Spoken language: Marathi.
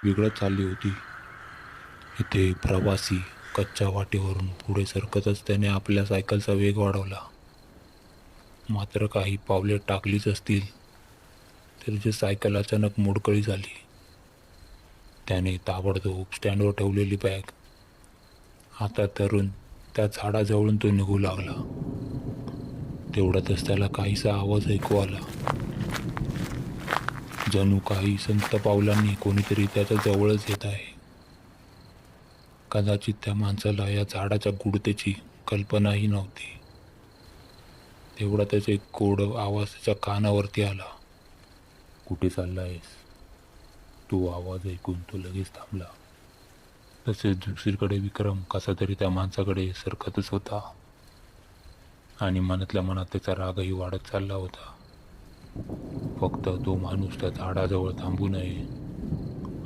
बिघडत चालली होती. इथे प्रवासी कच्च्या वाटेवरून पुढे सरकतच त्याने आपल्या सायकलचा वेग वाढवला. मात्र काही पावले टाकलीच असतील तर त्याची सायकल अचानक मोडकळी झाली. त्याने ताबडतोब स्टँडवर ठेवलेली बॅग हातात धरून त्या झाडाजवळून तो निघू लागला. तेवढ्यातच त्याला काहीसा आवाज ऐकू आला. जणू काही संत पावलांनी कोणीतरी त्याच्या जवळच येत आहे. कदाचित त्या माणसाला या झाडाच्या गूढतेची कल्पनाही नव्हती. तेवढ्यातच एक गोड आवाज त्याच्या कानावरती आला. कुठे चाललायस? तो आवाज ऐकून तो लगेच थांबला. तसेच दुसरीकडे विक्रम कसा तरी त्या माणसाकडे सरकतच होता आणि मनातल्या मनात त्याचा रागही वाढत चालला होता. फक्त तो माणूस त्या झाडाजवळ थांबू नये